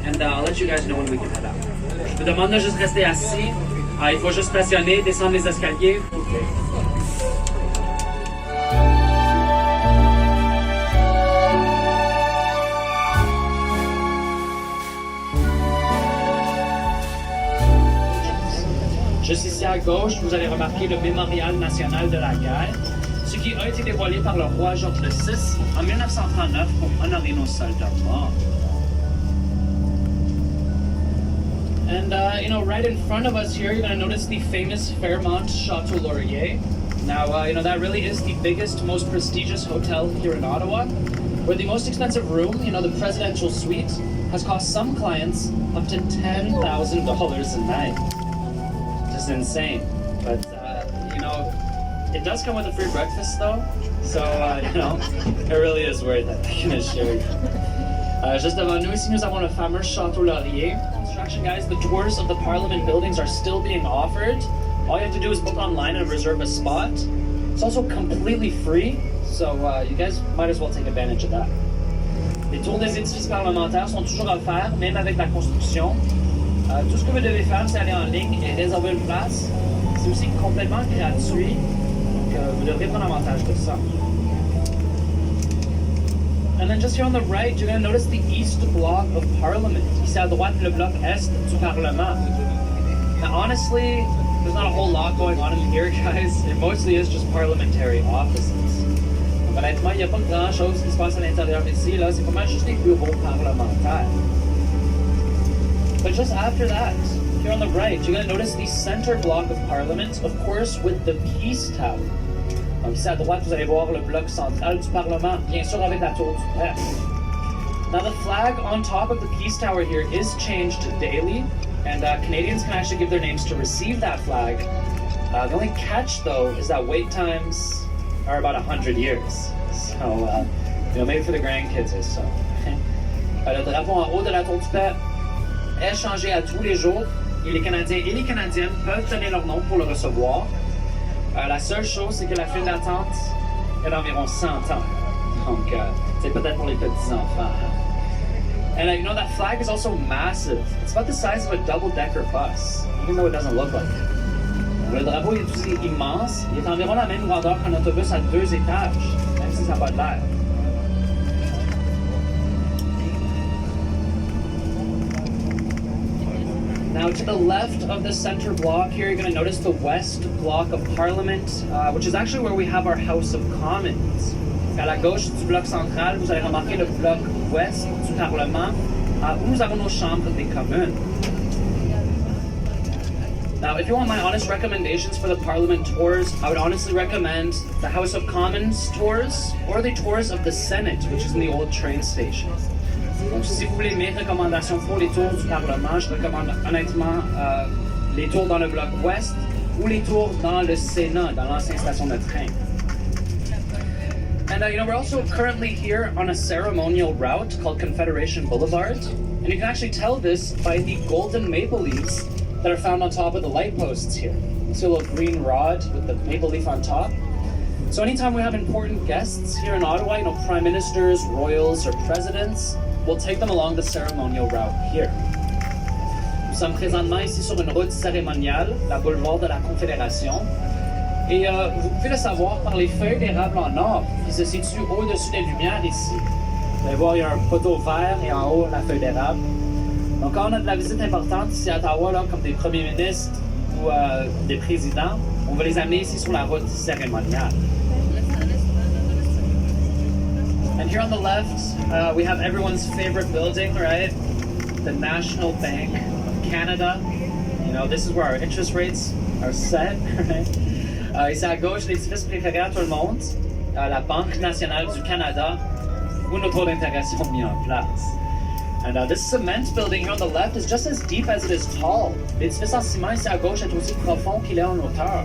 and I'll let you guys know when we can head out. Je vous demande de juste rester assis. Il faut juste pressionner, descendre les escaliers. Juste ici à gauche, vous allez remarquer le mémorial national de la guerre, ce qui a été dévoilé par le roi Georges VI en 1939 pour honorer nos soldats morts. And right in front of us here, you're going to notice the famous Fairmont Chateau Laurier. Now, that really is the biggest, most prestigious hotel here in Ottawa, where the most expensive room, the presidential suite, has cost some clients up to $10,000 a night. Just insane. But, it does come with a free breakfast though, so, it really is worth it, I can assure you. Just devant nous ici, nous avons le fameux Château Laurier. Instruction, guys, the tours of the Parliament buildings are still being offered. All you have to do is book online and reserve a spot. It's also completely free, so you guys might as well take advantage of that. Les tours des édifices parlementaires sont toujours offerts, même avec la construction. Tout ce que vous devez faire, c'est aller en ligne et réserver une place. C'est aussi complètement gratuit, donc vous devrez prendre avantage de ça. And then just here on the right, you're going to notice the east block of Parliament. Ici à droite, le bloc est du Parlement. Now honestly, there's not a whole lot going on in here, guys. It mostly is just parliamentary offices. Honnêtement, il n'y a pas grand chose qui se passe à l'intérieur ici. Là, c'est pas mal juste des bureaux parlementaires. But just after that, here on the right, you're going to notice the center block of Parliament, of course, with the Peace Tower. Donc ici à droite, vous allez voir le bloc central du Parlement, bien sûr avec la tour du peuple. Now the flag on top of the Peace Tower here is changed daily, and Canadians can actually give their names to receive that flag. The only catch though is that wait times are about 100 years. So, maybe for the grandkids or so. Le drapeau en haut de la tour du peuple est changé à tous les jours, et les Canadiens et les Canadiennes peuvent donner leur nom pour le recevoir. La seule chose, c'est que la file d'attente est d'environ 100 ans. Donc, c'est peut-être pour les petits-enfants. And that flag is also massive. It's about the size of a double-decker bus, even though it doesn't look like it. Le drapeau est aussi immense. Il est environ la même grandeur qu'un autobus à 2 étages, même si ça n'a pas de l'air. Now to the left of the center block here, you're going to notice the west block of Parliament, which is actually where we have our House of Commons. À la gauche du bloc central, vous allez remarquer le bloc ouest du Parlement, où nous avons nos chambres des communes. Now, if you want my honest recommendations for the Parliament tours, I would honestly recommend the House of Commons tours or the tours of the Senate, which is in the old train station. Donc, si vous voulez mes recommandations pour les tours du Parlement, je recommande honnêtement les tours dans le bloc ouest ou les tours dans le Sénat, dans l'ancienne station de train. And we're also currently here on a ceremonial route called Confederation Boulevard, and you can actually tell this by the golden maple leaves that are found on top of the light posts here. You see a little green rod with the maple leaf on top. So anytime we have important guests here in Ottawa, prime ministers, royals, or presidents, we'll take them along the ceremonial route here. Nous sommes présentement ici sur une route cérémoniale, la boulevard de la Confédération. Et vous pouvez le savoir par les feuilles d'érable en or qui se situent au-dessus des lumières ici. Vous allez voir, il y a un poteau vert et en haut, la feuille d'érable. Donc quand on a de la visite importante ici à Ottawa, là, comme des premiers ministres ou des présidents, on va les amener ici sur la route cérémoniale. And here on the left, we have everyone's favorite building, right? The National Bank of Canada. This is where our interest rates are set, right? Ici à gauche, l'édifice préféré à tout le monde, la Banque nationale du Canada, où nos taux d'intérêt sont mis en place. And this cement building here on the left is just as deep as it is tall. L'édifice en ciment ici à gauche est aussi profond qu'il est en hauteur.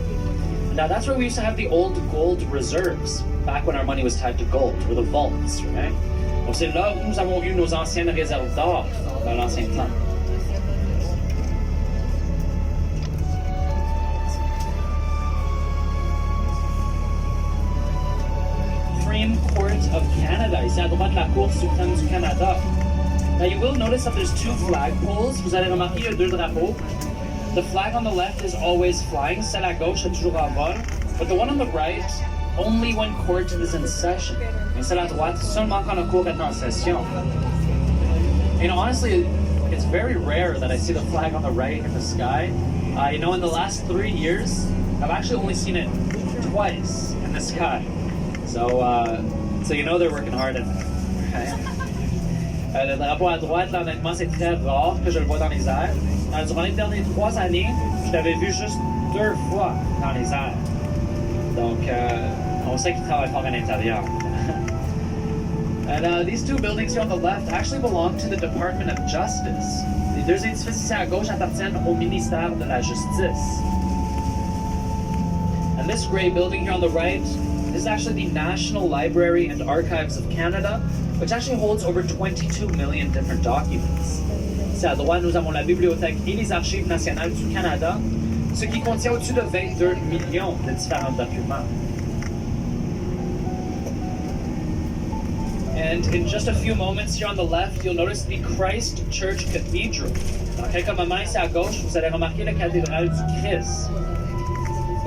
Now that's where we used to have the old gold reserves, back when our money was tied to gold, or the vaults, right? Donc c'est là où nous avons eu nos anciennes réserves d'or dans l'ancien temps. Supreme Court of Canada, ici à droite la Cour suprême du Canada. Now you will notice that there's two flagpoles. Vous allez remarquer il y a deux drapeaux. The flag on the left is always flying, celle à gauche est toujours en vol. But the one on the right, only when court is in session. Mais celle à droite, seulement quand le court est en session. And honestly, it's very rare that I see the flag on the right in the sky. You know, in the last 3 years, I've actually only seen it twice in the sky. So you know they're working hard at it. Okay? Le drapeau à droite, là, honnêtement, c'est très rare que je le vois dans les airs. Durant les dernières 3 années, je l'avais vu juste 2 fois dans les airs. Donc, on sait qu'ils travaillent fort à l'intérieur. And these two buildings here on the left actually belong to the Department of Justice. Les deux édifices ici à gauche appartiennent au ministère de la Justice. And this gray building here on the right is actually the National Library and Archives of Canada, which actually holds over 22 million different documents. Ici à droite, nous avons la Bibliothèque et les Archives nationales du Canada, ce qui contient au-dessus de 22 millions de différents documents. And in just a few moments here on the left, you'll notice the Christ Church Cathedral. Dans quelques moments ici à gauche, vous allez remarquer la cathédrale du Christ.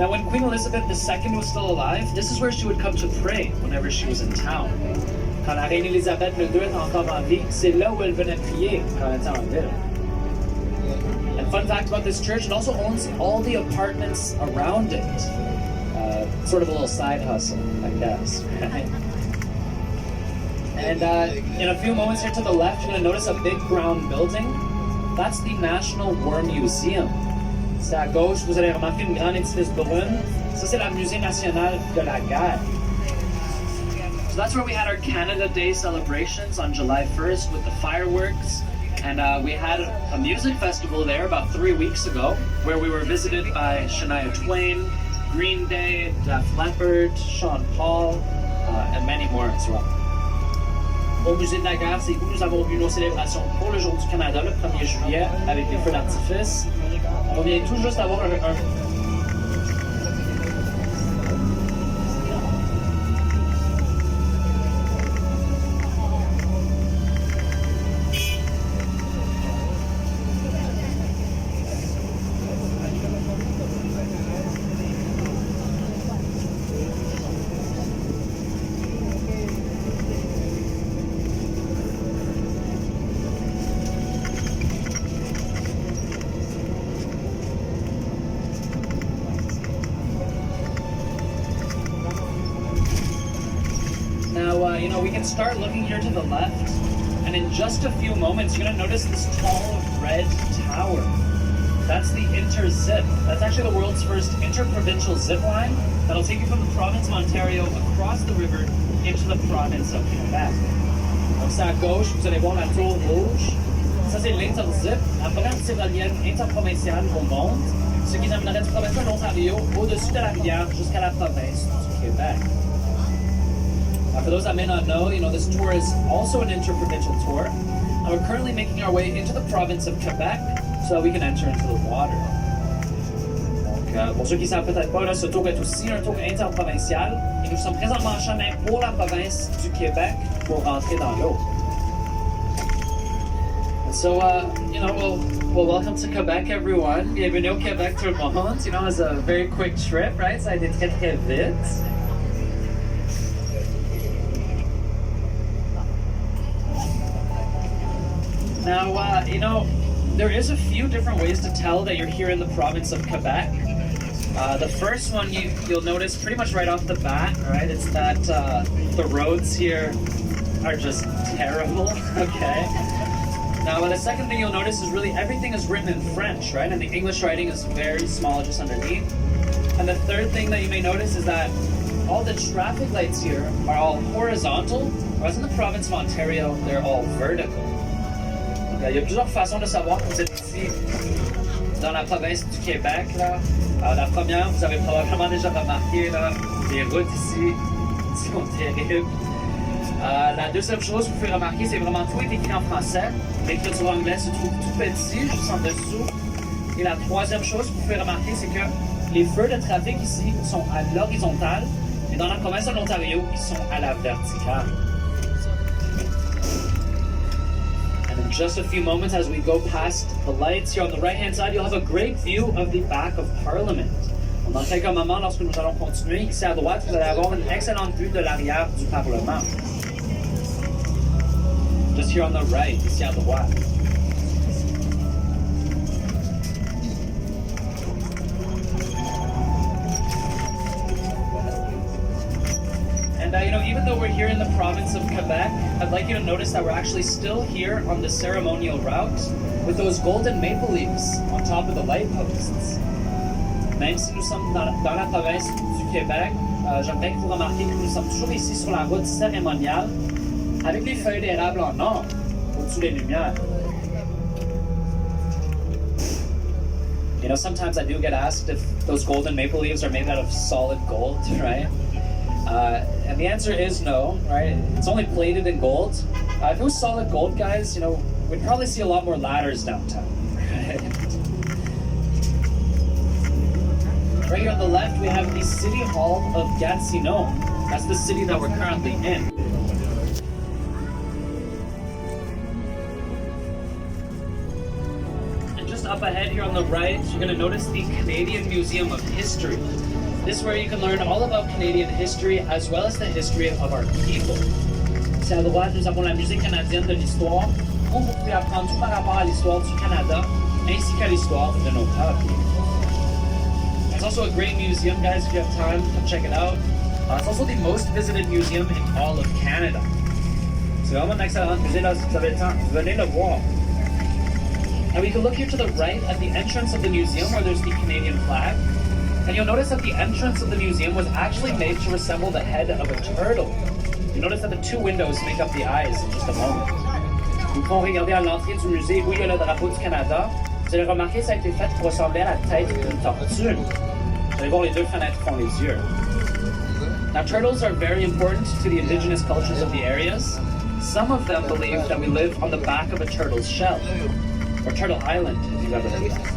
Now, when Queen Elizabeth II was still alive, this is where she would come to pray whenever she was in town. Quand la reine Elisabeth II était encore en vie, c'est là où elle venait prier quand elle était en ville. And fun fact about this church, it also owns all the apartments around it. Sort of a little side hustle, I guess. And in a few moments here to the left, you're going to notice a big brown building. That's the National War Museum. C'est à gauche, vous allez remarquer une grande édifice brune. Ça, c'est le Musée national de la guerre. So that's where we had our Canada Day celebrations on July 1st with the fireworks. And we had a music festival there about 3 weeks ago where we were visited by Shania Twain, Green Day, Def Leppard, Sean Paul, and many more as well. Au Musée de la guerre, c'est où nous avons vu nos célébrations pour le Jour du Canada le 1er juillet avec les feux d'artifice. On vient tout juste d'avoir un you know, we can start looking here to the left, and in just a few moments, you're going to notice this tall red tower. That's the Interzip. That's actually the world's first interprovincial zip line that'll take you from the province of Ontario across the river into the province of Quebec. Donc, c'est à gauche, vous allez voir la tour rouge. Ça, c'est l'Interzip, la première tyrolienne interprovinciale au monde, ce qui amènerait du province de l'Ontario au-dessus de la rivière jusqu'à la province du Québec. For those that may not know, you know, this tour is also an interprovincial tour. And we're currently making our way into the province of Quebec so that we can enter into the water. Donc, pour ceux qui ne savent peut-être pas, là, ce tour est aussi un tour interprovincial et nous sommes présentement en chemin pour la province du Québec pour rentrer dans l'eau. So, you know, well, welcome to Quebec, everyone. Bienvenue au Québec, tout le monde. You know, it's a very quick trip, right? Ça a été très, très vite. Now, you know, there is a few different ways to tell that you're here in the province of Quebec. The first one you'll notice pretty much right off the bat, right? It's that the roads here are just terrible, okay? Now, the second thing you'll notice is really everything is written in French, right? And the English writing is very small just underneath. And the third thing that you may notice is that all the traffic lights here are all horizontal, whereas in the province of Ontario, they're all vertical. Il y a plusieurs façons de savoir que vous êtes ici dans la province du Québec. Là. La première, vous avez probablement déjà remarqué, là, les routes ici sont terribles. La deuxième chose que vous pouvez remarquer, c'est vraiment tout est écrit en français. L'écriture anglaise se trouve tout petit, juste en dessous. Et la troisième chose que vous pouvez remarquer, c'est que les feux de trafic ici sont à l'horizontale, et dans la province de l'Ontario, ils sont à la verticale. just a few moments as we go past the lights. Here on the right-hand side, you'll have a great view of the back of Parliament. Dans quelques moments, lorsque nous allons continuer, ici à droite, vous allez avoir une excellente vue de l'arrière du Parlement. Just here on the right, ici à droite. And even though we're here in the province of Quebec, I'd like you to notice that we're actually still here on the ceremonial route with those golden maple leaves on top of the light posts. Même si nous sommes dans la province du Québec, j'aimerais que vous remarquiez que nous sommes toujours ici sur la route cérémoniale avec les feuilles d'érable en or au-dessus des lumières. Sometimes I do get asked if those golden maple leaves are made out of solid gold, right? And the answer is no, right? It's only plated in gold. If it was solid gold, guys, we'd probably see a lot more ladders downtown, right? Right here on the left, we have the City Hall of Gatineau. That's the city that we're currently in. And just up ahead here on the right, you're going to notice the Canadian Museum of History. This is where you can learn all about Canadian history as well as the history of our people. Ici à droite, nous avons la Musée canadienne de l'histoire, où vous pouvez apprendre tout par rapport à l'histoire du Canada, ainsi qu'à l'histoire de nos peuples. It's also a great museum, guys. If you have time, come check it out. It's also the most visited museum in all of Canada. C'est vraiment un excellent musée là, si vous avez le temps. Venez le voir. Now we can look here to the right at the entrance of the museum where there's the Canadian flag. And you'll notice that the entrance of the museum was actually made to resemble the head of a turtle. You'll notice that the two windows make up the eyes in just a moment. Nous pouvons regarder à l'entrée du musée où il y a le drapeau du Canada. Vous allez remarquer que ça a été fait pour ressembler à la tête d'une tortue. Vous allez voir les deux fenêtres font les yeux. Now turtles are very important to the indigenous cultures of the areas. Some of them believe that we live on the back of a turtle's shell, or Turtle Island, if you've ever heard that.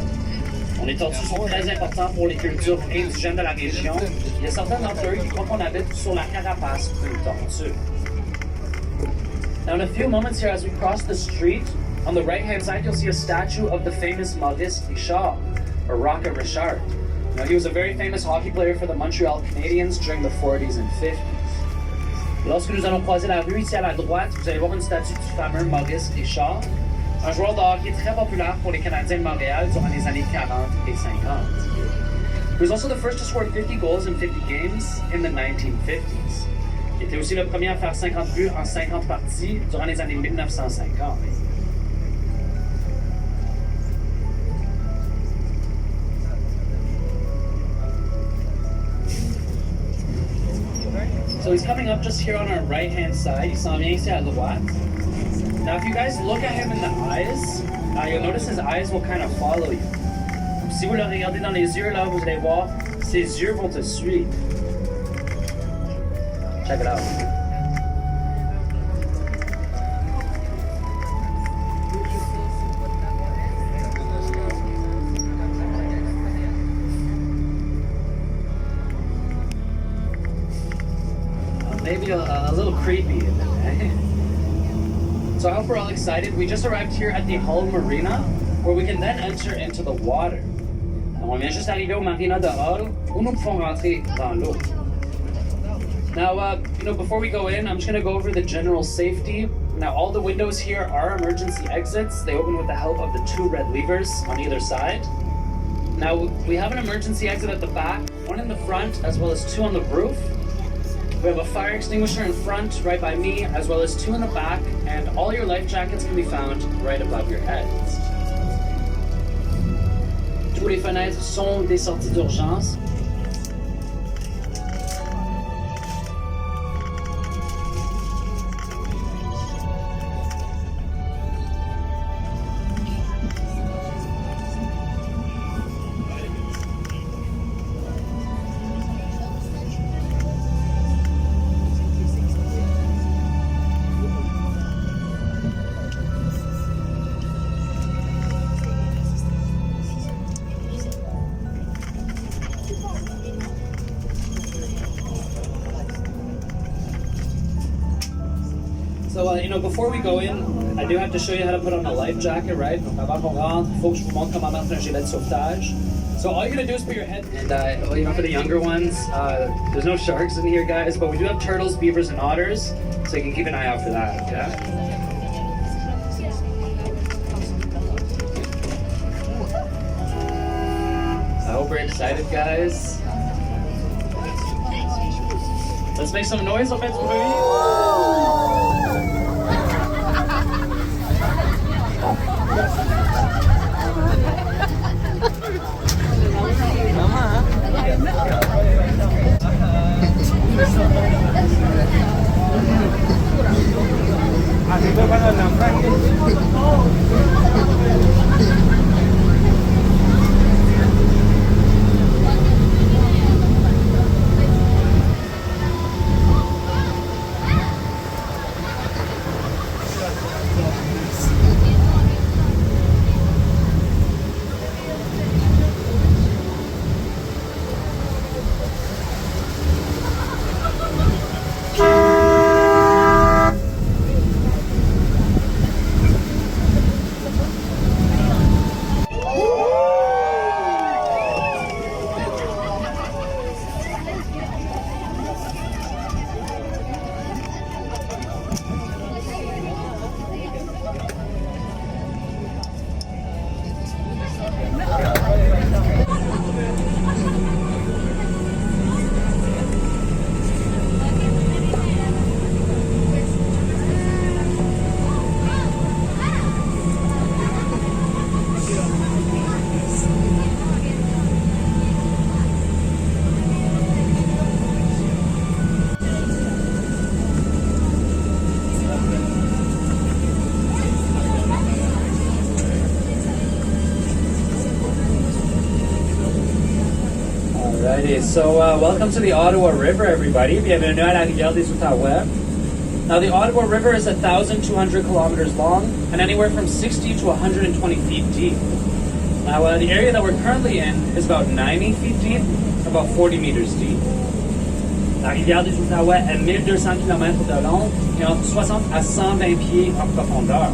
Les tortues sont très importantes pour les cultures indigènes de la région. Il y a certains d'entre eux qui croient qu'on habite sur la carapace d'une tortue. Now in a few moments here, as we cross the street, on the right-hand side, you'll see a statue of the famous Maurice Richard, or Rocket Richard. Now, he was a very famous hockey player for the Montreal Canadiens during the 40s and 50s. Lorsque nous allons croiser la rue ici à la droite, vous allez voir une statue du fameux Maurice Richard, un joueur de hockey très populaire pour les Canadiens de Montréal durant les années 40 et 50. He was also the first to score 50 goals in 50 games in the 1950s. Il était aussi le premier à faire 50 buts en 50 parties durant les années 1950. So he's coming up just here on our right-hand side. Il s'en vient ici à droite. Now, if you guys look at him in the eyes, you'll notice his eyes will kind of follow you. Si vous le regardez dans les yeux, là, vous allez voir, ses yeux vont te suivre. Check it out. Maybe a little creepy, eh? So I hope we're all excited. We just arrived here at the Hull Marina, where we can then enter into the water. On vient juste d'arriver au Marina de Hull, où nous pouvons rentrer dans l'eau. Now, before we go in, I'm just going to go over the general safety. Now, all the windows here are emergency exits. They open with the help of the two red levers on either side. Now, we have an emergency exit at the back, one in the front, as well as two on the roof. We have a fire extinguisher in front, right by me, as well as two in the back, and all your life jackets can be found right above your heads. Tous les fenêtres sont des sorties d'urgence. So, before we go in, I do have to show you how to put on a life jacket, right? Donc avant qu'on rentre, il faut que je vous montre comment mettre un gilet de sauvetage. So all you're gonna do is put your head, and well, you know, for the younger ones, there's no sharks in here, guys, but we do have turtles, beavers, and otters, so you can keep an eye out for that, okay? I hope we're excited, guys. Let's make some noise, on fait du bruit. Alrighty, so welcome to the Ottawa River, everybody. Bienvenue à la rivière des Outaouais. Now, the Ottawa River is 1,200 kilometers long and anywhere from 60 to 120 feet deep. Now, the area that we're currently in is about 90 feet deep, about 40 meters deep. La rivière des Outaouais est 1200 km de long et entre 60 à 120 pieds en profondeur.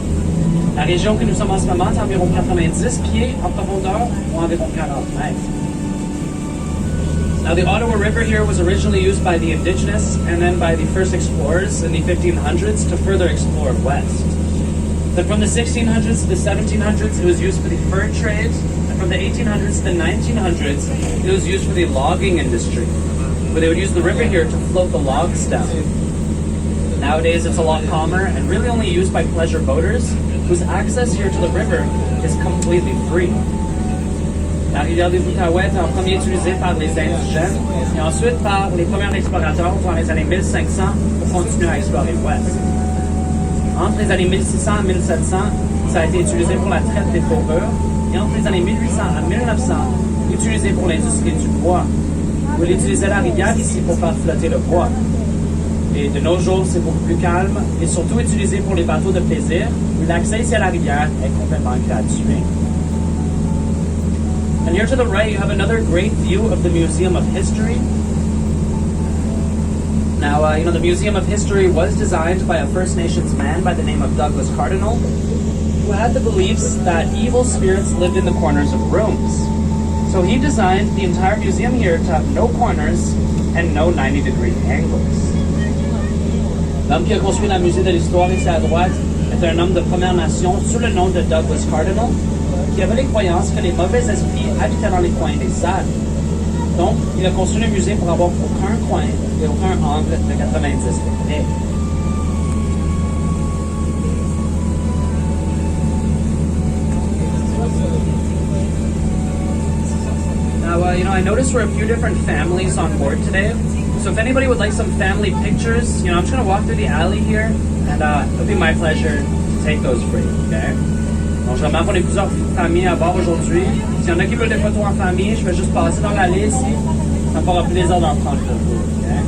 La région que nous sommes en ce moment est environ 90 pieds en profondeur ou environ 40 mètres. Now, the Ottawa River here was originally used by the indigenous and then by the first explorers in the 1500s to further explore west. Then from the 1600s to the 1700s, it was used for the fur trade, and from the 1800s to the 1900s, it was used for the logging industry, where they would use the river here to float the logs down. Nowadays, it's a lot calmer and really only used by pleasure boaters, whose access here to the river is completely free. La rivière des Outaouais est en premier utilisée par les indigènes et ensuite par les premiers explorateurs dans les années 1500 pour continuer à explorer l'ouest. Entre les années 1600 et 1700, ça a été utilisé pour la traite des fourrures et entre les années 1800 à 1900, utilisé pour l'industrie du bois, où ils utilisaient la rivière ici pour faire flotter le bois. Et de nos jours, c'est beaucoup plus calme et surtout utilisé pour les bateaux de plaisir où l'accès ici à la rivière est complètement gratuit. And here to the right, you have another great view of the Museum of History. Now, you know, the Museum of History was designed by a First Nations man by the name of Douglas Cardinal, who had the beliefs that evil spirits lived in the corners of rooms. So he designed the entire museum here to have no corners and no 90-degree angles. L'homme qui a construit le musée de l'histoire ici à droite est un homme de Première Nation sous le nom de Douglas Cardinal, qui avait les croyances que les mauvais esprits habitaient dans les coins des salles. Donc, il a construit le musée pour avoir aucun coin et aucun angle de 90 degrés. Now, you know, I noticed we're a few different families on board today. So if anybody would like some family pictures, you know, I'm just going to walk through the alley here, and it'll be my pleasure to take those for you, okay? Donc, je remarque qu'on est plusieurs familles à bord aujourd'hui. S'il y en a qui veulent des photos en famille, je vais juste passer dans l'allée ici. Ça me fera plaisir d'en prendre pour vous, okay?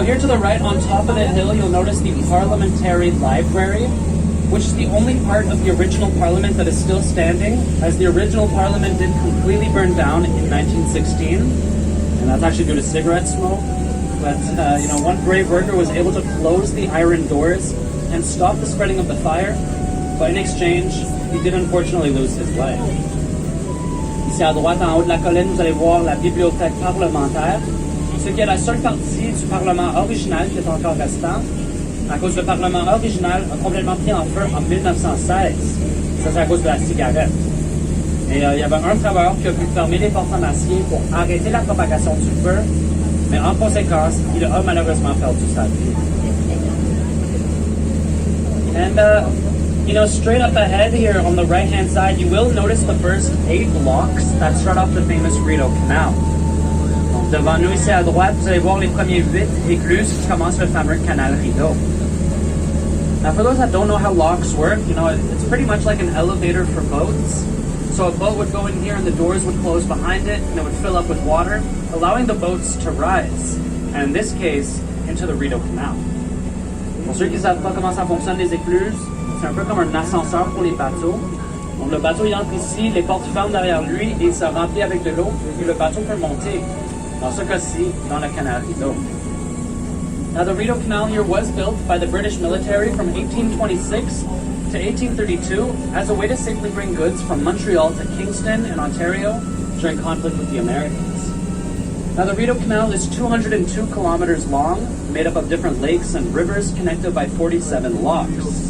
here to the right, on top of the hill, you'll notice the Parliamentary Library, which is the only part of the original Parliament that is still standing, as the original Parliament did completely burn down in 1916, and that's actually due to cigarette smoke. But one brave worker was able to close the iron doors and stop the spreading of the fire, but in exchange, he did unfortunately lose his life. Ici à droite, en haut de la colline, vous allez voir la bibliothèque parlementaire, ce qui est la seule partie du Parlement original qui est encore restant, à cause le Parlement original a complètement pris en feu en 1916. Ça, c'est à cause de la cigarette. Et il y avait un travailleur qui a pu fermer les portes en acier pour arrêter la propagation du feu, mais en conséquence, il a malheureusement perdu sa vie. And, straight up ahead here on the right-hand side, you will notice the first 8 locks that start off the famous Rideau Canal. Donc, devant nous, ici à droite, vous allez voir les premiers 8 écluses qui commencent le fameux canal Rideau. Now, for those that don't know how locks work, it's pretty much like an elevator for boats. So a boat would go in here and the doors would close behind it and it would fill up with water, allowing the boats to rise, and in this case, into the Rideau Canal. Pour ceux qui ne savent pas comment ça fonctionne les écluses, c'est un peu comme un ascenseur pour les bateaux. Donc le bateau il entre ici, les portes ferment derrière lui et il se remplit avec de l'eau et le bateau peut monter, dans ce cas-ci, dans le canal Rideau. Now the Rideau Canal here was built by the British military from 1826 to 1832 as a way to safely bring goods from Montreal to Kingston in Ontario during conflict with the Americans. Now the Rideau Canal is 202 kilometers long, made up of different lakes and rivers connected by 47 locks.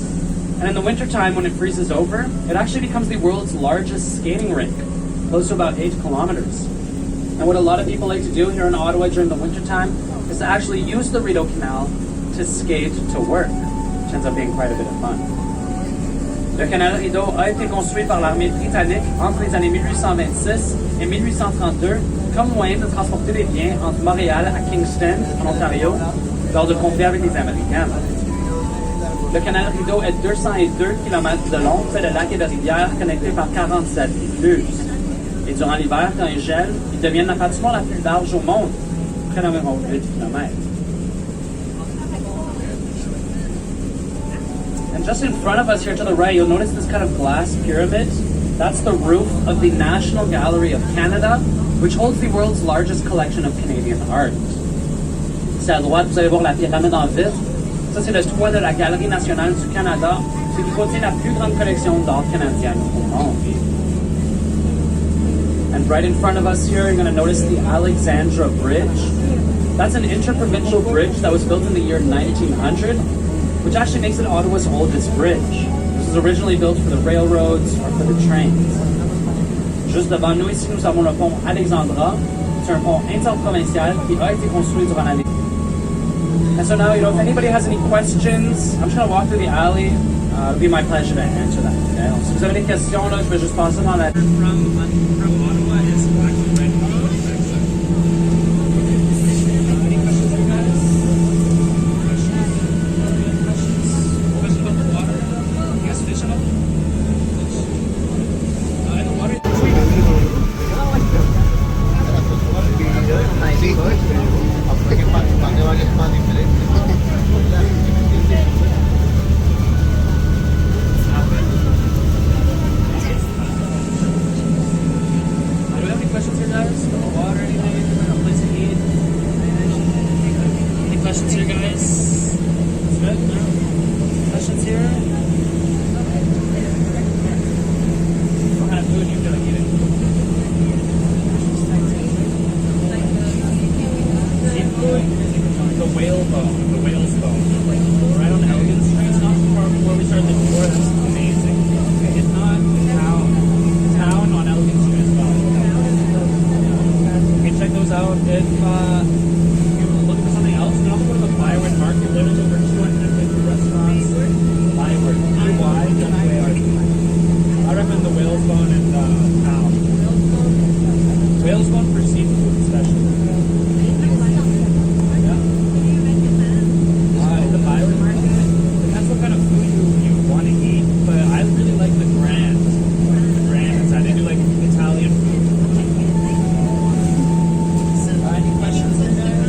And in the wintertime, when it freezes over, it actually becomes the world's largest skating rink, close to about 8 kilometers. And what a lot of people like to do here in Ottawa during the wintertime is to actually use the Rideau Canal to skate to work, which ends up being quite a bit of fun. Le canal Rideau a été construit par l'armée britannique entre les années 1826 et 1832 comme moyen de transporter des biens entre Montréal à Kingston, en Ontario, lors de conflits avec les Américains. Le canal Rideau est 202 km de long, près de lacs et de rivières, connectés par 47 écluses. Et durant l'hiver, quand il gèle, il devient la patinoire la plus large au monde, près d'environ 8 km. And just in front of us here to the right, you'll notice this kind of glass pyramid. That's the roof of the National Gallery of Canada, which holds the world's largest collection of Canadian art. Ici à droite, vous allez voir la pyramide en vitre. Ça, c'est le toit de la Galerie nationale du Canada, ce qui contient la plus grande collection d'art canadien au monde. And right in front of us here, you're going to notice the Alexandra Bridge. That's an interprovincial bridge that was built in the year 1900, which actually makes it Ottawa's oldest bridge. This was originally built for the railroads or for the trains. Juste devant nous ici, nous avons le pont Alexandra. C'est un pont interprovincial qui a été construit durant l'année. And so now, if anybody has any questions, I'm just going to walk through the alley. It'll be my pleasure to answer that. Okay? Si vous avez des questions, là, je vais juste passer dans la... From Ottawa is actually right on the back side. Any questions for you guys? Questions about the water? You guys fish at all? In the water? Do we have any questions here, guys? About the water, anything? A place to eat? Any questions here, guys? Good? No? Questions here? What kind of food do you feel like eating? Seafood? The whale bone, the whale's bone. Right on Elgin Street, it's not far from where we started the tour. That's amazing. It's not town on Elgin Street as well. Okay, check those out. If you're looking for something else, you can also go to the Byward Market. There's over 250 restaurants. Byward, B-Y-W-A-R-D. I recommend the whale's bone and town. Whale's bone for seafood especially. The Byward Market. Depends what kind of food you want to eat, but I really like the Grand inside. They do like Italian food. Any questions in there?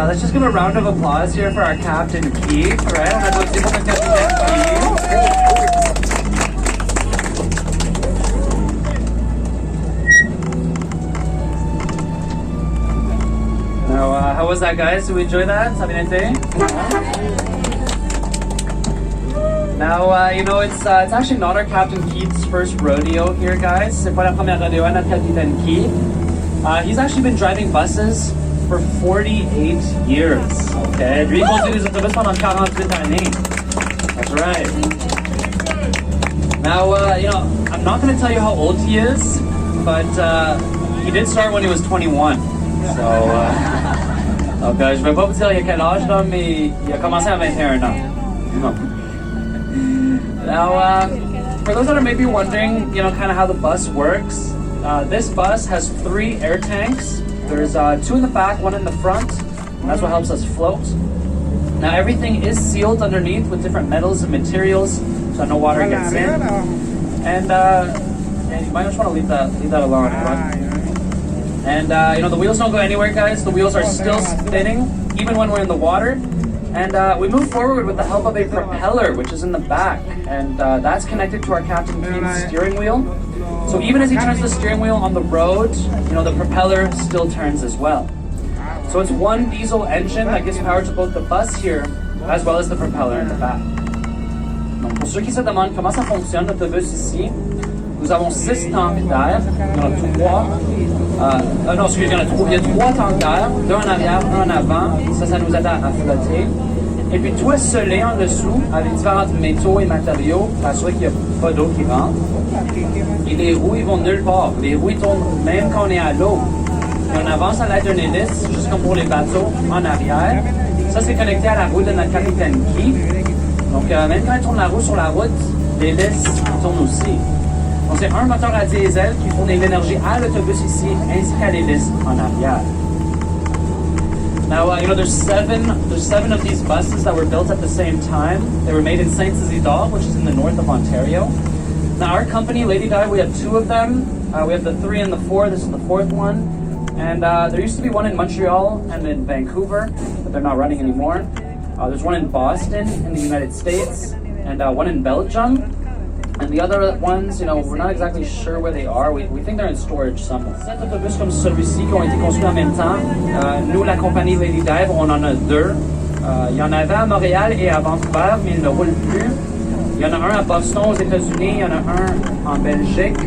Let's just give a round of applause here for our Captain Keith, right? On applaudit pour notre Capitaine Keith. Now, how was that, guys? Did we enjoy that? Ça a bien été? Now, you know, it's actually not our Captain Keith's first rodeo here, guys. C'est pas la première rodeo à notre Capitaine Keith. He's actually been driving buses for 48 years. Okay, lui il conduit les autobus pendant 48 années. That's right. Now, you know, I'm not going to tell you how old he is, but he did start when he was 21. So, okay, je vais pas vous dire il a quel âge là, mais il a commencé à 21 ans. Now, for those that are maybe wondering, you know, kind of how the bus works, this bus has 3 air tanks. There's 2 in the back, 1 in the front. That's what helps us float. Now everything is sealed underneath with different metals and materials, so no water gets in. And you might just want to leave that alone. Right? And you know, the wheels don't go anywhere, guys. The wheels are still spinning even when we're in the water. And we move forward with the help of a propeller, which is in the back, and that's connected to our Captain Keith's steering wheel. So even as he turns the steering wheel on the road, you know, the propeller still turns as well. So it's one diesel engine that gives power to both the bus here, as well as the propeller in the back. Donc pour ceux qui se demandent comment ça fonctionne l'autobus ici, nous avons 6 tanks d'air. Il y en a 3 tanks d'air, 2 en arrière, 1 en avant. Ça nous aide à flotter. Et puis tout est scellé en dessous avec différents métaux et matériaux pour assurer qu'il n'y a pas d'eau qui rentre. Et les roues, ils vont nulle part. Les roues, ils tournent même quand on est à l'eau. Et on avance à l'aide d'une hélice, juste comme pour les bateaux, en arrière. Ça, c'est connecté à la roue de notre Capitaine Keith. Donc, même quand il tourne la roue sur la route, l'hélice tourne aussi. Donc, c'est un moteur à diesel qui fournit l'énergie à l'autobus ici, ainsi qu'à l'hélice en arrière. Now, you know, there's seven of these buses that were built at the same time. They were made in Saint-Isidore, which is in the north of Ontario. Now, our company, Lady Drive, we have 2 of them. We have the 3 and the 4. This is the 4th one. And there used to be one in Montreal and in Vancouver, but they're not running anymore. There's one in Boston in the United States, and one in Belgium. And The other ones, you know, we're not exactly sure where they are. We think they're in storage somewhere. 7 autobus comme celui-ci qui ont été construits en même temps. Nous, la compagnie Lady Drive, on en a 2. Il y en avait à Montréal et à Vancouver, mais ils ne roulent plus. Il y en a un à Boston aux États-Unis, il y en a un en Belgique.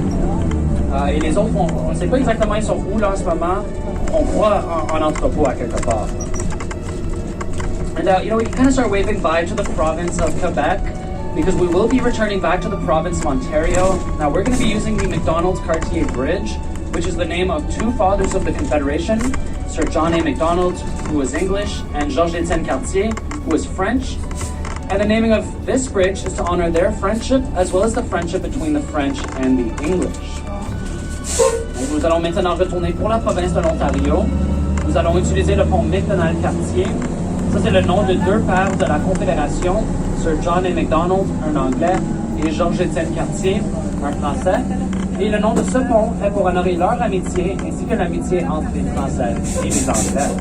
Et les autres, on ne sait pas exactement ils sont où là en ce moment. On croit en entrepôt à quelque part. And you know, we kind of start waving bye to the province of Quebec because we will be returning back to the province of Ontario. Now we're going to be using the Macdonald-Cartier Bridge, which is the name of 2 fathers of the Confederation, Sir John A. Macdonald, who was English, and Georges-Étienne Cartier, who was French. And the naming of this bridge is to honor their friendship as well as the friendship between the French and the English. Donc, nous allons maintenant retourner pour la province de l'Ontario. Nous allons utiliser le pont Macdonald-Cartier. Ça, c'est le nom de 2 pères de la Confédération, Sir John A. Macdonald, un Anglais, et Georges-Étienne Cartier, un Français. Et le nom de ce pont est pour honorer leur amitié ainsi que l'amitié entre les Français et les Anglais.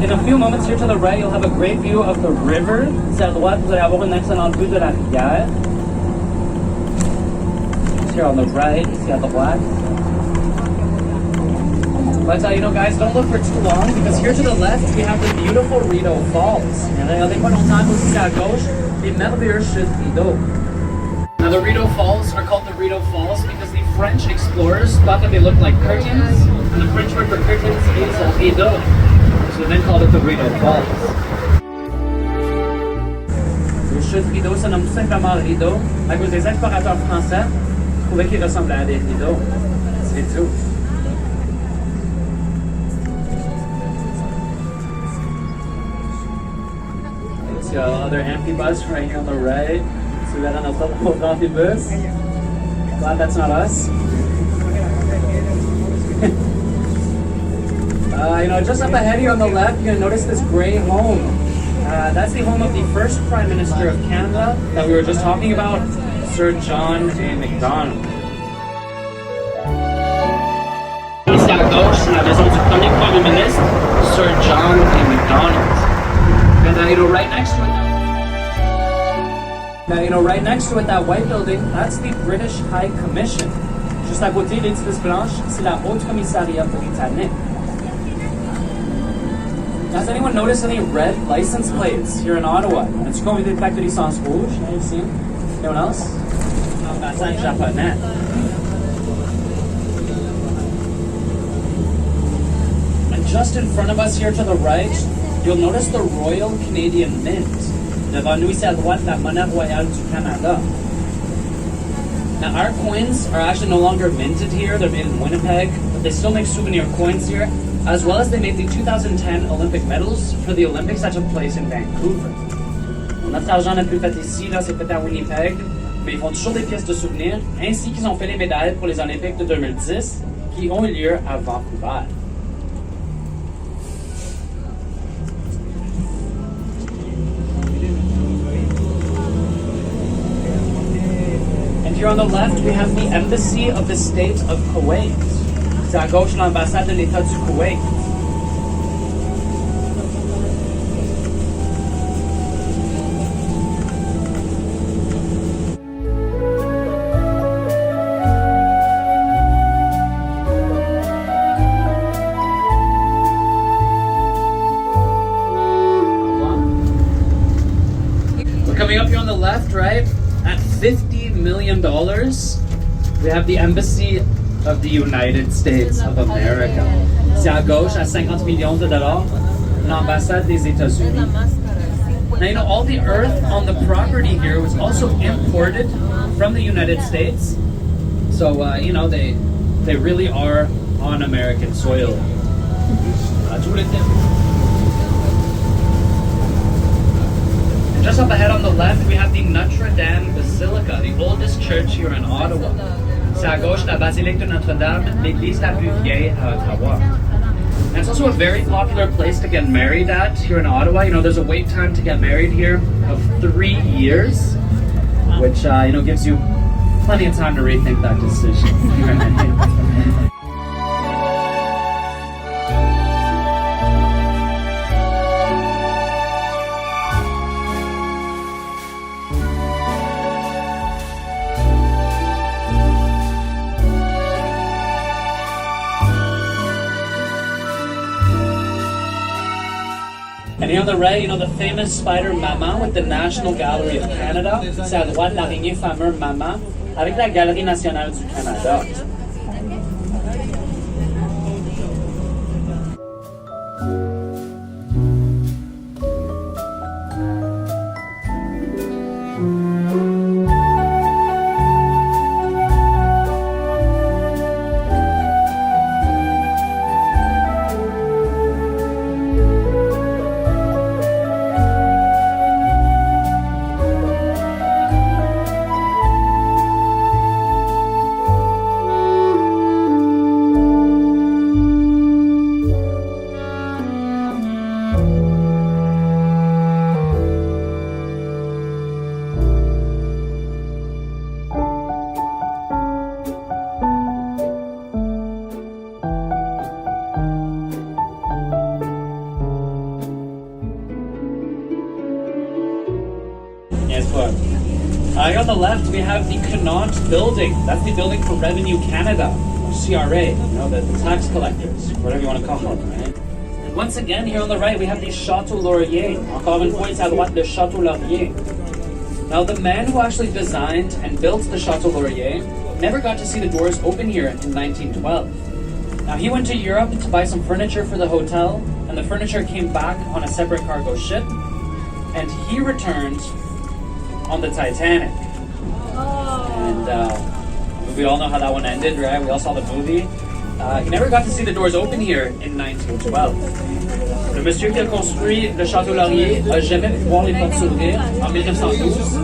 In a few moments here to the right, you'll have a great view of the river. C'est à droite, vous allez avoir une excellente vue de la rivière. It's here on the right, ici à droite. But you know, guys, don't look for too long because here to the left we have the beautiful Rideau Falls. Regardez pas longtemps aussi à gauche, les merveilleuses chutes Rideau. Now the Rideau Falls are called the Rideau Falls because the French explorers thought that they looked like curtains, and the French word for curtains is rideau. So then called it the Rideau Falls. Les chutes Rideau se nomment tout simplement Rideau à cause des explorateurs français trouvaient qu'ils ressemblaient à des rideaux. C'est tout. Let's go, another Amphi Bus right here on the right. So we got another Amphi Bus. Glad that's not us. You know, just up ahead here on the left, you're going to notice this gray home. That's the home of the first Prime Minister of Canada that we were just talking about, Sir John A. Macdonald. Ici à gauche, c'est la maison du premier Premier ministre, Sir John A. Macdonald. And you know, right next to it, right next to it, that white building, that's the British High Commission. Juste à côté, l'édifice blanche, c'est la Haute Commissariat britannique. Has anyone noticed any red license plates here in Ottawa? As-tu connu des plaques de licence rouge? Have you seen? Anyone else? Ambassade japonais. And just in front of us here to the right, you'll notice the Royal Canadian Mint. Devant nous ici à droite, la monnaie royale du Canada. Now our coins are actually no longer minted here, they're made in Winnipeg, but they still make souvenir coins here, as well as they made the 2010 Olympic medals for the Olympics that took place in Vancouver. Notre argent n'a plus fait ici, là, c'est fait à Winnipeg, mais ils font toujours des pièces de souvenir, ainsi qu'ils ont fait les médailles pour les Olympiques de 2010, qui ont eu lieu à Vancouver. Here on the left, we have the Embassy of the State of Kuwait. C'est à gauche l'ambassade de l'État du Koweït. We're coming up here on the left, right? At $50 million, we have the Embassy of the United States of America. C'est à gauche, à $50 millions, l'ambassade des États-Unis. Now, you know, all the earth on the property here was also imported from the United States. So, you know, they really are on American soil. just up ahead on the left, we have the Notre Dame Basilica, the oldest church here in Ottawa. C'est à gauche la basilique de Notre-Dame, l'église la plus vieille à Ottawa. And it's also a very popular place to get married at here in Ottawa. You know, there's a wait time to get married here of 3 years, which, you know, gives you plenty of time to rethink that decision. And here on the right, you know, the famous spider Mama with the National Gallery of Canada. C'est à droite l'araignée fameux Mama avec la Galerie nationale du Canada. On the left, we have the Connaught Building. That's the building for Revenue Canada, or CRA, you know, the tax collectors, whatever you want to call them, right? And once again, here on the right, we have the Chateau Laurier. Encore une fois, à droite, le Chateau Laurier. Now, the man who actually designed and built the Chateau Laurier never got to see the doors open here in 1912. Now, he went to Europe to buy some furniture for the hotel, and the furniture came back on a separate cargo ship, and he returned on the Titanic. And we all know how that one ended, right? We all saw the movie. He never got to see the doors open here in 1912. Le monsieur qui a construit le Château Laurier n'a jamais pu voir les portes s'ouvrir en 1912.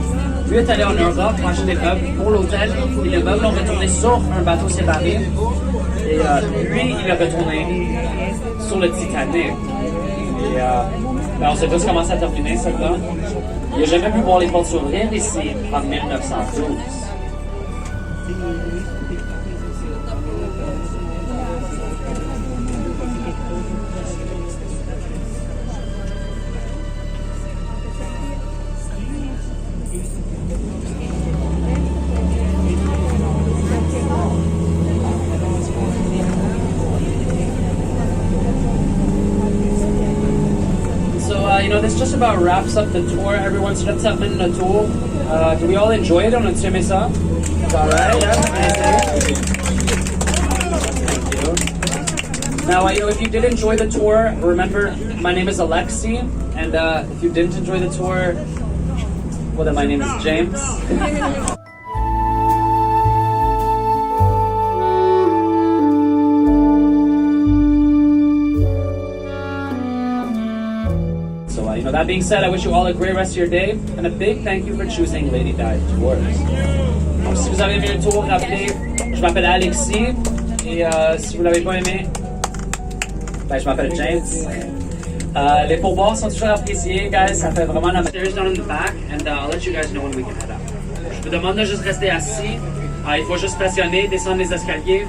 Lui est allé en Europe pour acheter des meubles pour l'hôtel et les meubles ont retourné sur un bateau séparé. Et lui, il est retourné sur le Titanic. Et ben on sait tous comment ça a terminé, ça, là. Il n'a jamais pu voir les portes s'ouvrir ici en 1912. You know, this just about wraps up the tour. Everyone sort of termine le tour. Do we all enjoy it? On a-tu aimé ça? It's all right, yeah? Amazing. Thank you. Now, you know, if you did enjoy the tour, remember, my name is Alexie, and if you didn't enjoy the tour, well, then my name is James. You know, that being said, I wish you all a great rest of your day, and a big thank you for choosing Lady Dive Tours. Donc, si vous avez aimé le tour, rappelez, je m'appelle Alexie, et si vous l'avez pas aimé, ben, je m'appelle James. Les pourboires sont toujours appréciés, guys. Ça fait vraiment la stairs down in the back, and I'll let you guys know when we can head out. Je vous demande de juste rester assis. Il faut juste pressionner, descendre les escaliers.